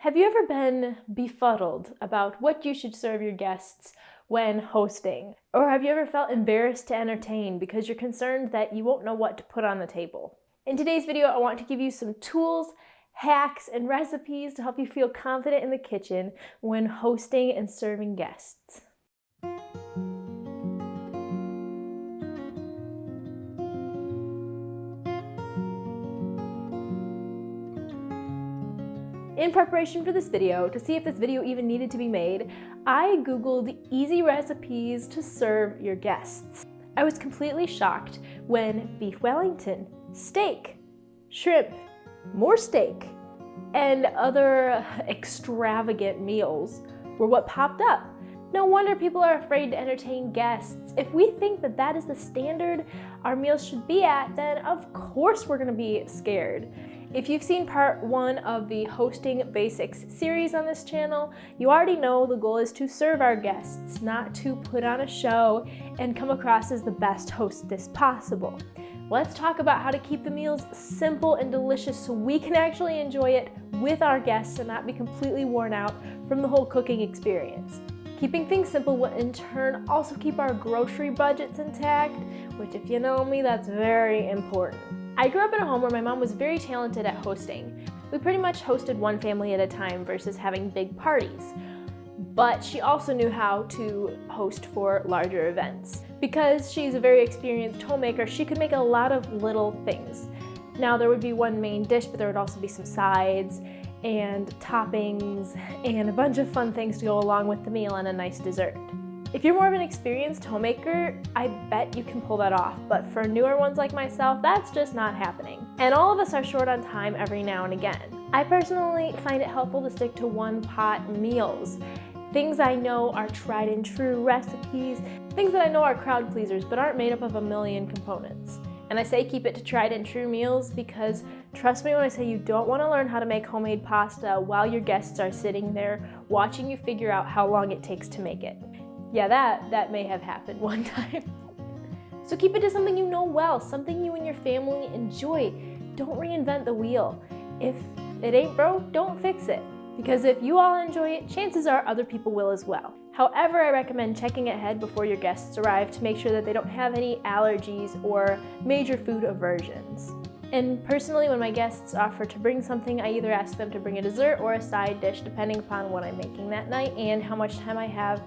Have you ever been befuddled about what you should serve your guests when hosting? Or have you ever felt embarrassed to entertain because you're concerned that you won't know what to put on the table? In today's video, I want to give you some tools, hacks, and recipes to help you feel confident in the kitchen when hosting and serving guests. In preparation for this video, to see if this video even needed to be made, I Googled easy recipes to serve your guests. I was completely shocked when beef Wellington, steak, shrimp, more steak, and other extravagant meals were what popped up. No wonder people are afraid to entertain guests. If we think that that is the standard our meals should be at, then of course we're gonna be scared. If you've seen part 1 of the Hosting Basics series on this channel, you already know the goal is to serve our guests, not to put on a show and come across as the best hostess possible. Let's talk about how to keep the meals simple and delicious so we can actually enjoy it with our guests and not be completely worn out from the whole cooking experience. Keeping things simple will in turn also keep our grocery budgets intact, which if you know me, that's very important. I grew up in a home where my mom was very talented at hosting. We pretty much hosted one family at a time versus having big parties. But she also knew how to host for larger events. Because she's a very experienced homemaker, she could make a lot of little things. Now there would be one main dish, but there would also be some sides and toppings and a bunch of fun things to go along with the meal and a nice dessert. If you're more of an experienced homemaker, I bet you can pull that off, but for newer ones like myself, that's just not happening. And all of us are short on time every now and again. I personally find it helpful to stick to one-pot meals. Things I know are tried and true recipes, things that I know are crowd pleasers but aren't made up of a million components. And I say keep it to tried and true meals because trust me when I say you don't want to learn how to make homemade pasta while your guests are sitting there watching you figure out how long it takes to make it. Yeah, that may have happened one time. So keep it to something you know well, something you and your family enjoy. Don't reinvent the wheel. If it ain't broke, don't fix it. Because if you all enjoy it, chances are other people will as well. However, I recommend checking ahead before your guests arrive to make sure that they don't have any allergies or major food aversions. And personally, when my guests offer to bring something, I either ask them to bring a dessert or a side dish, depending upon what I'm making that night and how much time I have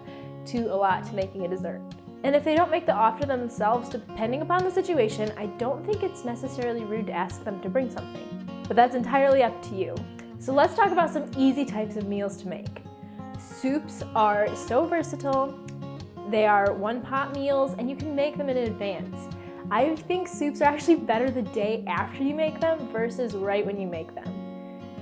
to allot to making a dessert. And if they don't make the offer themselves, depending upon the situation, I don't think it's necessarily rude to ask them to bring something. But that's entirely up to you. So let's talk about some easy types of meals to make. Soups are so versatile. They are one-pot meals and you can make them in advance. I think soups are actually better the day after you make them versus right when you make them.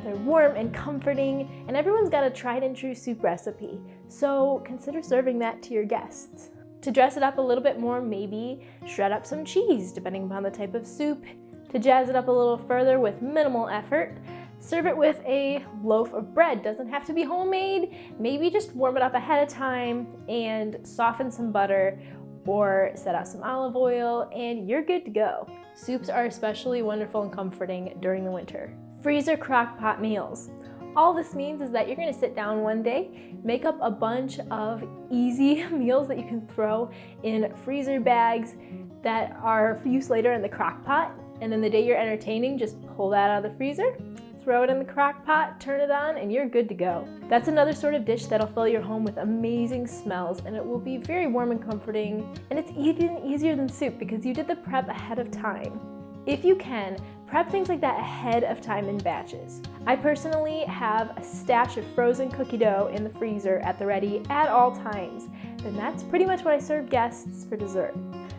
They're warm and comforting, and everyone's got a tried and true soup recipe, so consider serving that to your guests. To dress it up a little bit more, maybe shred up some cheese, depending upon the type of soup. To jazz it up a little further with minimal effort, serve it with a loaf of bread. Doesn't have to be homemade, maybe just warm it up ahead of time and soften some butter or set out some olive oil and you're good to go. Soups are especially wonderful and comforting during the winter. Freezer crock pot meals. All this means is that you're gonna sit down one day, make up a bunch of easy meals that you can throw in freezer bags that are for use later in the crock pot. And then the day you're entertaining, just pull that out of the freezer, throw it in the crock pot, turn it on, and you're good to go. That's another sort of dish that'll fill your home with amazing smells, and it will be very warm and comforting. And it's even easier than soup because you did the prep ahead of time. If you can, prep things like that ahead of time in batches. I personally have a stash of frozen cookie dough in the freezer at the ready at all times, and that's pretty much what I serve guests for dessert.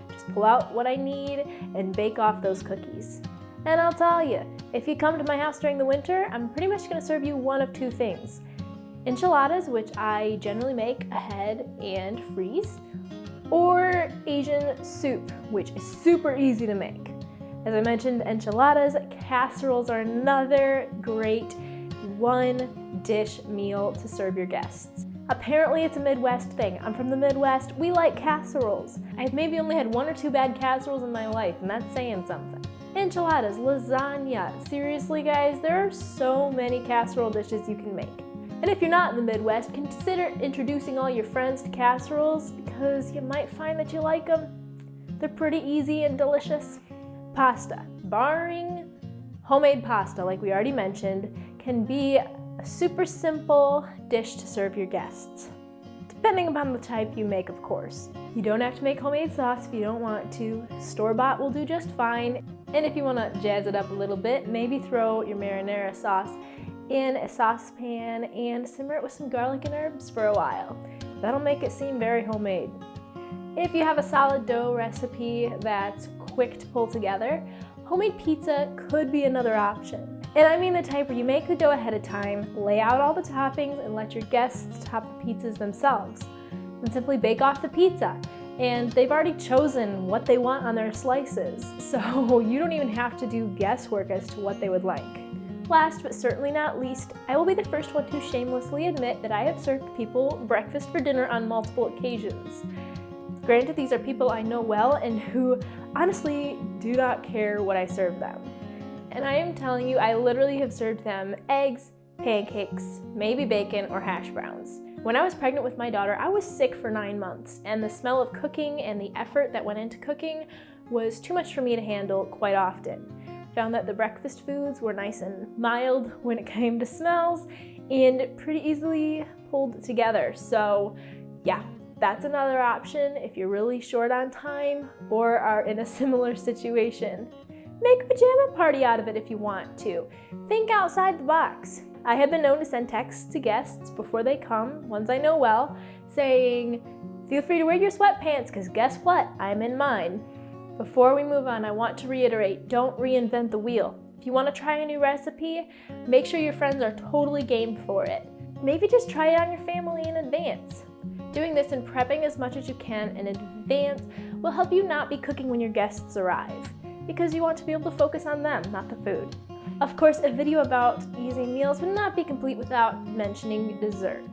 Just pull out what I need and bake off those cookies. And I'll tell you, if you come to my house during the winter, I'm pretty much gonna serve you one of two things. Enchiladas, which I generally make ahead and freeze, or Asian soup, which is super easy to make. As I mentioned, enchiladas, casseroles are another great one-dish meal to serve your guests. Apparently it's a Midwest thing. I'm from the Midwest, we like casseroles. I've maybe only had 1 or 2 bad casseroles in my life, and that's saying something. enchiladas, lasagna. Seriously guys, there are so many casserole dishes you can make. And if you're not in the Midwest, consider introducing all your friends to casseroles because you might find that you like them. They're pretty easy and delicious. Pasta, barring homemade pasta like we already mentioned, can be a super simple dish to serve your guests. Depending upon the type you make, of course. You don't have to make homemade sauce if you don't want to. Store-bought will do just fine. And if you want to jazz it up a little bit, maybe throw your marinara sauce in a saucepan and simmer it with some garlic and herbs for a while. That'll make it seem very homemade. If you have a solid dough recipe that's quick to pull together, homemade pizza could be another option. And I mean the type where you make the dough ahead of time, lay out all the toppings, and let your guests top the pizzas themselves. Then simply bake off the pizza. And they've already chosen what they want on their slices, so you don't even have to do guesswork as to what they would like. Last but certainly not least, I will be the first one to shamelessly admit that I have served people breakfast for dinner on multiple occasions. Granted, these are people I know well and who honestly do not care what I serve them. And I am telling you, I literally have served them eggs, pancakes, maybe bacon, or hash browns. When I was pregnant with my daughter, I was sick for 9 months, and the smell of cooking and the effort that went into cooking was too much for me to handle quite often. Found that the breakfast foods were nice and mild when it came to smells, and pretty easily pulled together. So yeah, that's another option if you're really short on time or are in a similar situation. Make a pajama party out of it if you want to. Think outside the box. I have been known to send texts to guests before they come, ones I know well, saying, feel free to wear your sweatpants because guess what, I'm in mine. Before we move on, I want to reiterate, don't reinvent the wheel. If you want to try a new recipe, make sure your friends are totally game for it. Maybe just try it on your family in advance. Doing this and prepping as much as you can in advance will help you not be cooking when your guests arrive, because you want to be able to focus on them, not the food. Of course, a video about easy meals would not be complete without mentioning dessert.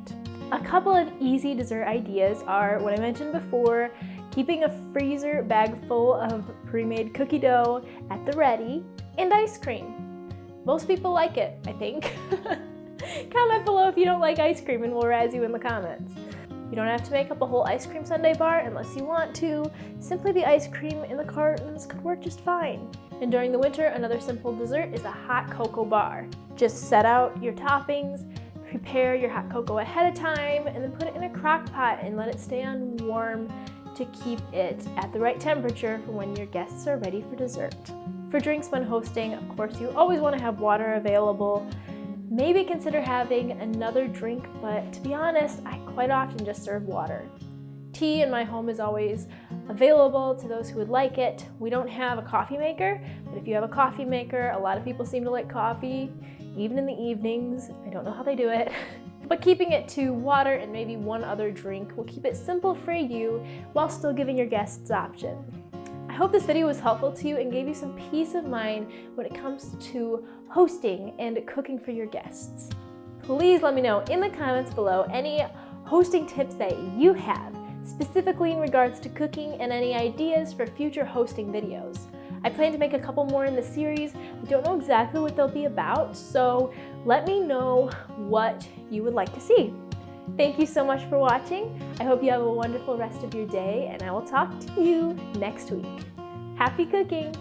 A couple of easy dessert ideas are what I mentioned before, keeping a freezer bag full of pre-made cookie dough at the ready, and ice cream. Most people like it, I think. Comment below if you don't like ice cream and we'll razz you in the comments. You don't have to make up a whole ice cream sundae bar unless you want to. Simply the ice cream in the cartons could work just fine. And during the winter, another simple dessert is a hot cocoa bar. Just set out your toppings, prepare your hot cocoa ahead of time, and then put it in a crock pot and let it stay on warm to keep it at the right temperature for when your guests are ready for dessert. For drinks when hosting, of course, you always want to have water available. Maybe consider having another drink, but to be honest, I quite often just serve water. Tea in my home is always available to those who would like it. We don't have a coffee maker, but if you have a coffee maker, a lot of people seem to like coffee, even in the evenings. I don't know how they do it. But keeping it to water and maybe one other drink will keep it simple for you while still giving your guests options. I hope this video was helpful to you and gave you some peace of mind when it comes to hosting and cooking for your guests. Please let me know in the comments below any hosting tips that you have, specifically in regards to cooking, and any ideas for future hosting videos. I plan to make a couple more in the series. I don't know exactly what they'll be about, so let me know what you would like to see. Thank you so much for watching. I hope you have a wonderful rest of your day, and I will talk to you next week. Happy cooking!